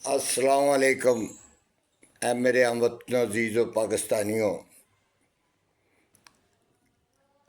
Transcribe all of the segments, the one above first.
السلام علیکم اے میرے ہم وطنوں عزیزوں پاکستانیوں.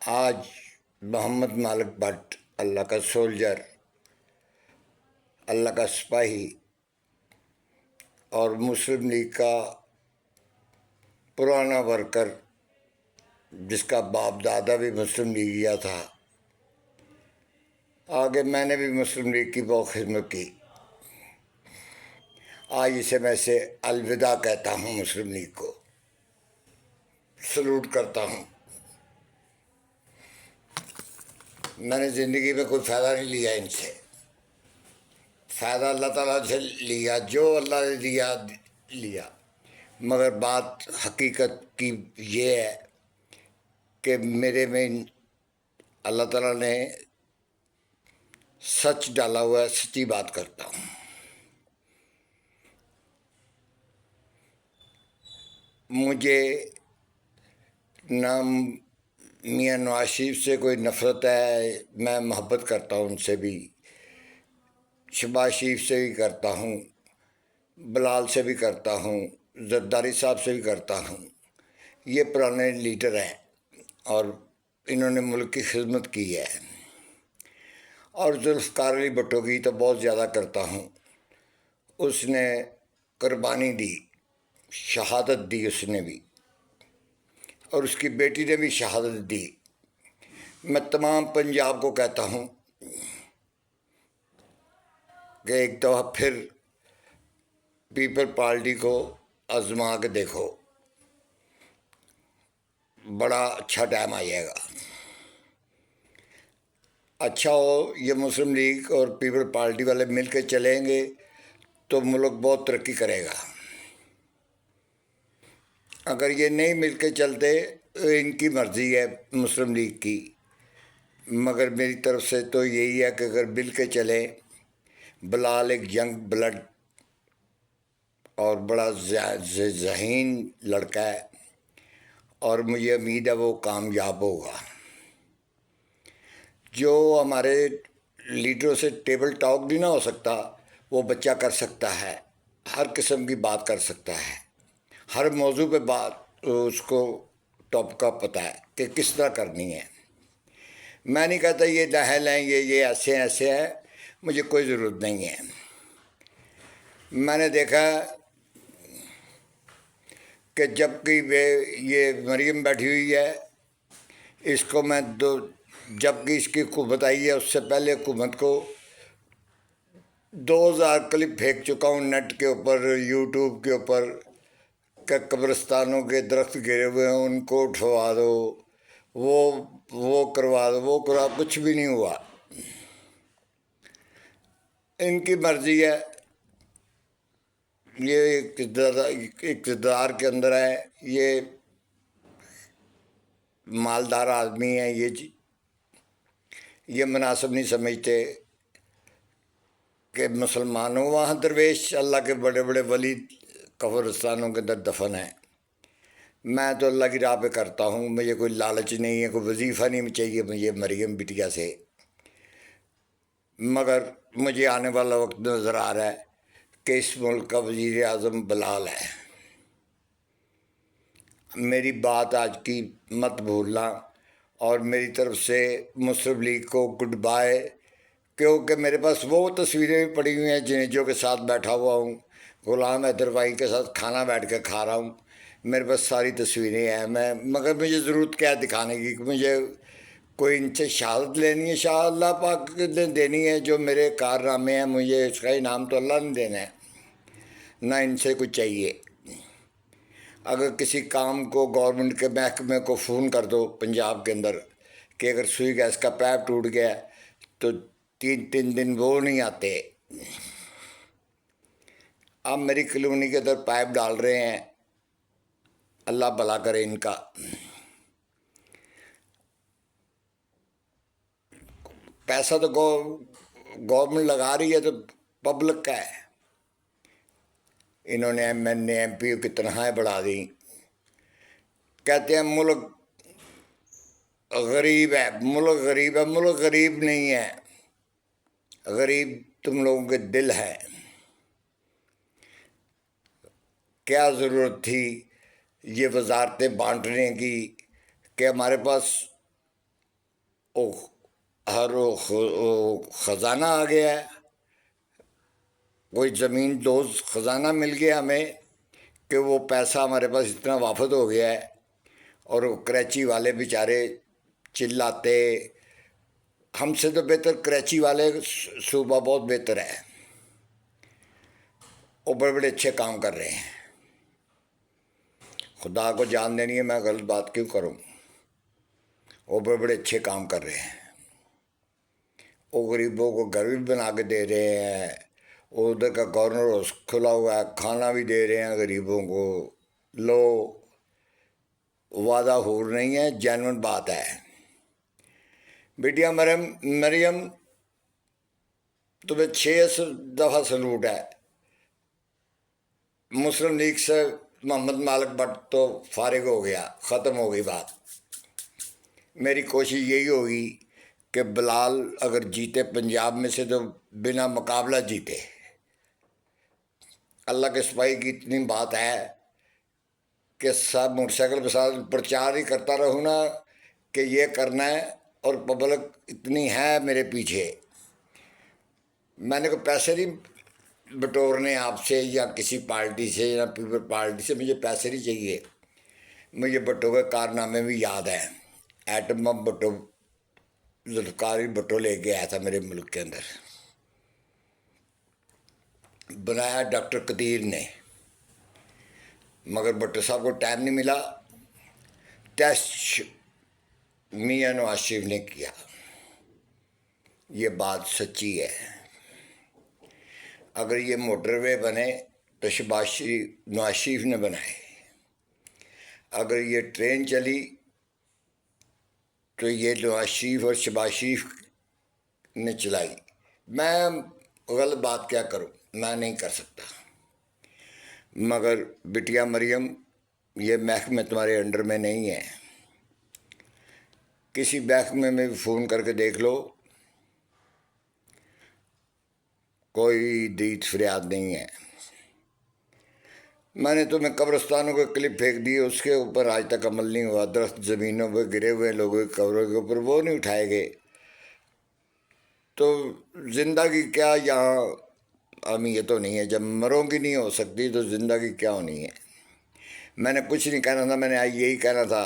آج محمد مالک بٹ اللہ کا سولجر، اللہ کا سپاہی اور مسلم لیگ کا پرانا ورکر، جس کا باپ دادا بھی مسلم لیگیا تھا، آگے میں نے بھی مسلم لیگ کی بہت خدمت کی. آج اسے میں سے الوداع کہتا ہوں. مسلم لیگ کو سلوٹ کرتا ہوں. میں نے زندگی میں کوئی فائدہ نہیں لیا ان سے. فائدہ اللہ تعالیٰ سے لیا، جو اللہ نے دیا لیا. مگر بات حقیقت کی یہ ہے کہ میرے میں اللہ تعالیٰ نے سچ ڈالا ہوا ہے. سچی بات کرتا ہوں. مجھے نہ میاں نواز شریف سے کوئی نفرت ہے، میں محبت کرتا ہوں ان سے بھی. شہباز شریف سے بھی کرتا ہوں، بلال سے بھی کرتا ہوں، زرداری صاحب سے بھی کرتا ہوں. یہ پرانے لیڈر ہیں اور انہوں نے ملک کی خدمت کی ہے. اور ذوالفقار علی بھٹو کی تو بہت زیادہ کرتا ہوں. اس نے قربانی دی، شہادت دی اس نے بھی، اور اس کی بیٹی نے بھی شہادت دی. میں تمام پنجاب کو کہتا ہوں کہ ایک دفعہ پھر پیپل پارٹی کو آزما کے دیکھو. بڑا اچھا ٹائم آ جائے گا. اچھا ہو یہ مسلم لیگ اور پیپل پارٹی والے مل کے چلیں گے تو ملک بہت ترقی کرے گا. اگر یہ نہیں مل کے چلتے تو ان کی مرضی ہے مسلم لیگ کی. مگر میری طرف سے تو یہی ہے کہ اگر مل کے چلیں. بلال ایک ینگ بلڈ اور بڑا ذہین لڑکا ہے، اور مجھے امید ہے وہ کامیاب ہوگا. جو ہمارے لیڈروں سے ٹیبل ٹاک بھی نہ ہو سکتا، وہ بچہ کر سکتا ہے. ہر قسم کی بات کر سکتا ہے. ہر موضوع پہ بات اس کو ٹاپ کا پتہ ہے کہ کس طرح کرنی ہے. میں نہیں کہتا یہ دہل ہیں، یہ ایسے ہیں. مجھے کوئی ضرورت نہیں ہے. میں نے دیکھا کہ جب کہ یہ مریم بیٹھی ہوئی ہے، اس کو میں جب کہ اس کی حکومت آئی ہے اس سے پہلے حکومت کو 2000 کلپ پھینک چکا ہوں نیٹ کے اوپر، یوٹیوب کے اوپر، کہ قبرستانوں کے درخت گرے ہوئے ہیں ان کو اٹھوا دو، وہ کروا دو، کچھ بھی نہیں ہوا. ان کی مرضی ہے. یہ اقتدار کے اندر ہے. یہ مالدار آدمی ہیں. یہ مناسب نہیں سمجھتے کہ مسلمانوں وہاں درویش اللہ کے بڑے بڑے ولی قبرستانوں کے اندر دفن ہیں. میں تو اللہ کی راہ پہ کرتا ہوں. مجھے کوئی لالچ نہیں ہے، کوئی وظیفہ نہیں چاہیے مجھے مریم بٹیا سے. مگر مجھے آنے والا وقت نظر آ رہا ہے کہ اس ملک کا وزیر اعظم بلال ہے. میری بات آج کی مت بھولنا، اور میری طرف سے مسلم لیگ کو گڈ بائے. کیونکہ میرے پاس وہ تصویریں بھی پڑی ہوئی ہیں جنیجوں کے ساتھ بیٹھا ہوا ہوں، غلام حیدر بھائی کے ساتھ کھانا بیٹھ کے کھا رہا ہوں. میرے پاس ساری تصویریں ہیں. مگر مجھے ضرورت کیا ہے دکھانے کی کہ مجھے کوئی ان سے شہادت لینی ہے؟ شاہ اللہ پاک نے دینی ہے. جو میرے کارنامے ہیں مجھے اس کا انعام تو اللہ نے دینا ہے، نہ ان سے کچھ چاہیے. اگر کسی کام کو گورنمنٹ کے محکمے کو فون کر دو پنجاب کے اندر کہ اگر سوئی گیس کا پائپ ٹوٹ گیا تو 3 دن وہ نہیں آتے. اب میری کالونی کے اندر پائپ ڈال رہے ہیں، اللہ بھلا کرے ان کا. پیسہ تو گورنمنٹ لگا رہی ہے تو پبلک کا ہے. انہوں نے M N A M P کی تنخواہیں بڑھا دیں. کہتے ہیں ملک غریب ہے. ملک غریب ہے. ملک غریب نہیں ہے. غریب تم لوگوں کے دل ہے. کیا ضرورت تھی یہ وزارتیں بانٹنے کی کہ ہمارے پاس ہر خزانہ آ گیا ہے، کوئی زمین دوز خزانہ مل گیا ہمیں کہ وہ پیسہ ہمارے پاس اتنا وافد ہو گیا ہے، اور وہ کراچی والے بیچارے چلاتے، ہم سے تو بہتر کراچی والے صوبہ بہت بہتر ہے، وہ بڑے بڑے اچھے کام کر رہے ہیں، خدا کو جان دینی ہے، میں غلط بات کیوں کروں، وہ بڑے بڑے اچھے کام کر رہے ہیں، وہ غریبوں کو گھر بھی بنا کے دے رہے ہیں، ادھر کا گورنر ہاؤس کھلا ہوا ہے، کھانا بھی دے رہے ہیں غریبوں کو، لو وعدہ ہو نہیں ہے، جینون بات ہے۔ بیٹیا مریم تمہیں 6 دفعہ سلوٹ ہے، مسلم لیگ سے محمد مالک بٹ تو فارغ ہو گیا، ختم ہو گئی بات۔ میری کوشش یہی ہوگی کہ بلال اگر جیتے پنجاب میں سے تو بنا مقابلہ جیتے۔ اللہ کے سپاہی کی اتنی بات ہے کہ سب موٹر سائیکل کے ساتھ پرچار ہی کرتا رہوں نا کہ یہ کرنا ہے، اور پبلک اتنی ہے میرے پیچھے، میں نے کوئی پیسے نہیں بٹورنے آپ سے یا کسی پارٹی سے یا پیپل پارٹی سے، مجھے پیسے نہیں چاہیے، مجھے بھٹو کے کارنامے بھی یاد ہیں۔ ایٹم بم بھٹو، ذوالفقار بھٹو لے کے آیا تھا میرے ملک کے اندر، بنایا ڈاکٹر قدیر نے، مگر بھٹو صاحب کو ٹائم نہیں ملا، ٹیسٹ میاں نواز شریف نے کیا، یہ بات سچی ہے۔ اگر یہ موٹر وے بنے تو نواز شریف نے بنائے، اگر یہ ٹرین چلی تو یہ نواز شریف اور شہباز شریف نے چلائی۔ میں غلط بات کیا کروں، میں نہیں کر سکتا، مگر بٹیا مریم یہ محکمہ تمہارے انڈر میں نہیں ہے، کسی محکمے میں بھی فون کر کے دیکھ لو، کوئی دیت فریاد نہیں ہے۔ میں نے تمہیں قبرستانوں کے کلپ پھینک دیے، اس کے اوپر آج تک عمل نہیں ہوا، درخت زمینوں پہ گرے ہوئے لوگوں کے قبروں کے اوپر وہ نہیں اٹھائے گئے، تو زندگی کیا یہاں اہمیت تو نہیں ہے، جب مروں کی نہیں ہو سکتی تو زندگی کیا ہونی ہے۔ میں نے کچھ نہیں کہنا تھا، میں نے آج یہی کہنا تھا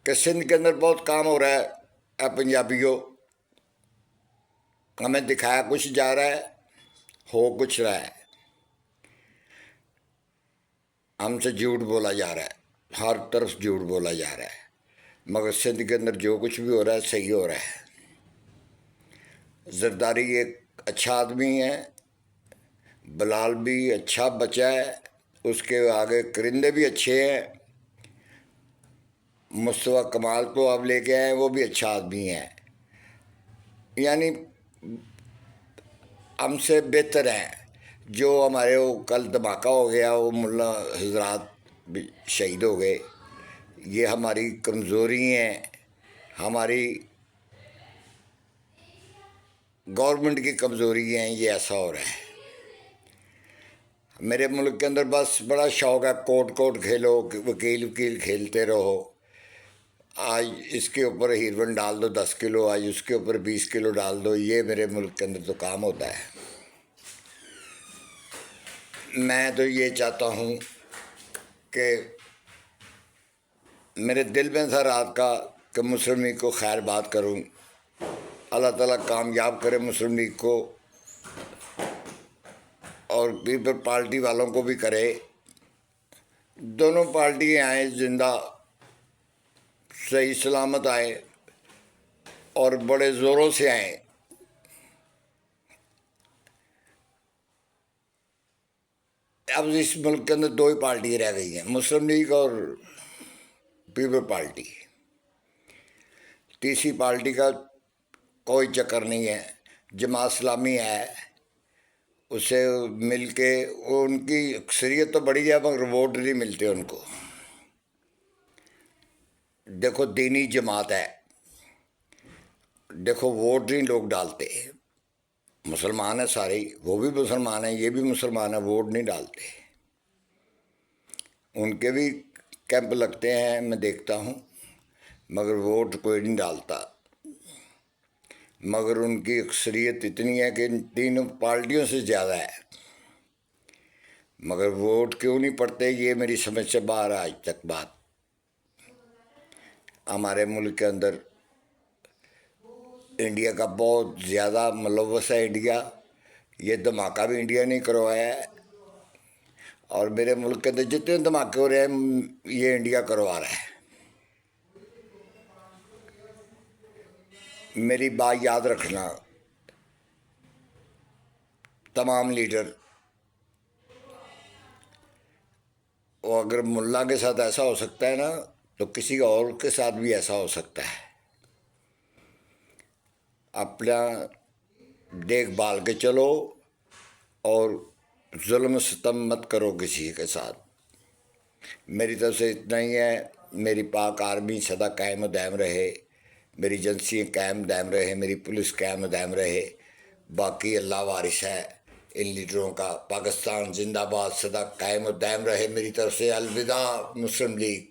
کہ سندھ کے اندر بہت کام ہو رہا ہے، پنجابیوں ہمیں دکھایا کچھ جا رہا ہے، ہو کچھ رہا ہے، ہم سے جھوٹ بولا جا رہا ہے، ہر طرف جھوٹ بولا جا رہا ہے، مگر سندھ کے اندر جو کچھ بھی ہو رہا ہے صحیح ہو رہا ہے۔ زرداری ایک اچھا آدمی ہے، بلال بھی اچھا بچہ ہے، اس کے آگے کرندے بھی اچھے ہیں، مصطفیٰ کمال کو اب لے کے آئے، وہ بھی اچھا آدمی ہے، یعنی ہم سے بہتر ہیں۔ جو ہمارے وہ کل دھماکہ ہو گیا، وہ ملا حضرات بھی شہید ہو گئے، یہ ہماری کمزوری ہیں، ہماری گورنمنٹ کی کمزوری ہیں، یہ ایسا ہو رہا ہے۔ میرے ملک کے اندر بس بڑا شوق ہے، کوٹ کھیلو، وکیل کھیلتے رہو، آج اس کے اوپر ہیروئن ڈال دو 10 کلو، آج اس کے اوپر 20 کلو ڈال دو، یہ میرے ملک کے اندر تو کام ہوتا ہے۔ میں تو یہ چاہتا ہوں کہ میرے دل میں تھا رات کا کہ مسلم لیگ کو خیر بات کروں، اللہ تعالیٰ کامیاب کرے مسلم لیگ کو، اور پیپل پارٹی والوں کو بھی کرے، دونوں پارٹی آئیں زندہ صحیح سلامت آئیں اور بڑے زوروں سے آئیں۔ اب اس ملک کے اندر 2 ہی پارٹی رہ گئی ہیں، مسلم لیگ اور پیپل پارٹی، تیسری پارٹی کا کوئی چکر نہیں ہے۔ جماعت اسلامی ہے، اسے مل کے ان کی اکثریت تو بڑی ہے مگر ووٹ نہیں ملتے ان کو۔ دیکھو دینی جماعت ہے، دیکھو ووٹ نہیں لوگ ڈالتے، مسلمان ہیں سارے، وہ بھی مسلمان ہیں، یہ بھی مسلمان ہیں، ووٹ نہیں ڈالتے۔ ان کے بھی کیمپ لگتے ہیں، میں دیکھتا ہوں، مگر ووٹ کوئی نہیں ڈالتا۔ مگر ان کی اکثریت اتنی ہے کہ ان تینوں پارٹیوں سے زیادہ ہے، مگر ووٹ کیوں نہیں پڑتے یہ میری سمجھ سے باہر ہے آج تک بات۔ ہمارے ملک کے اندر انڈیا کا بہت زیادہ ملوث ہے انڈیا، یہ دھماکہ بھی انڈیا نے کروایا ہے، اور میرے ملک کے اندر جتنے دھماکے ہو رہے ہیں یہ انڈیا کروا رہا ہے۔ میری بات یاد رکھنا تمام لیڈر، اور اگر ملا کے ساتھ ایسا ہو سکتا ہے نا تو کسی اور کے ساتھ بھی ایسا ہو سکتا ہے۔ اپنا دیکھ بھال کے چلو اور ظلم ستم مت کرو کسی کے ساتھ۔ میری طرف سے اتنا ہی ہے۔ میری پاک آرمی سدا قائم و دائم رہے، میری ایجنسیاں قائم دائم رہے، میری پولیس قائم دائم رہے، باقی اللہ وارث ہے ان لیڈروں کا۔ پاکستان زندہ باد سدا قائم و دائم رہے۔ میری طرف سے الوداع مسلم لیگ۔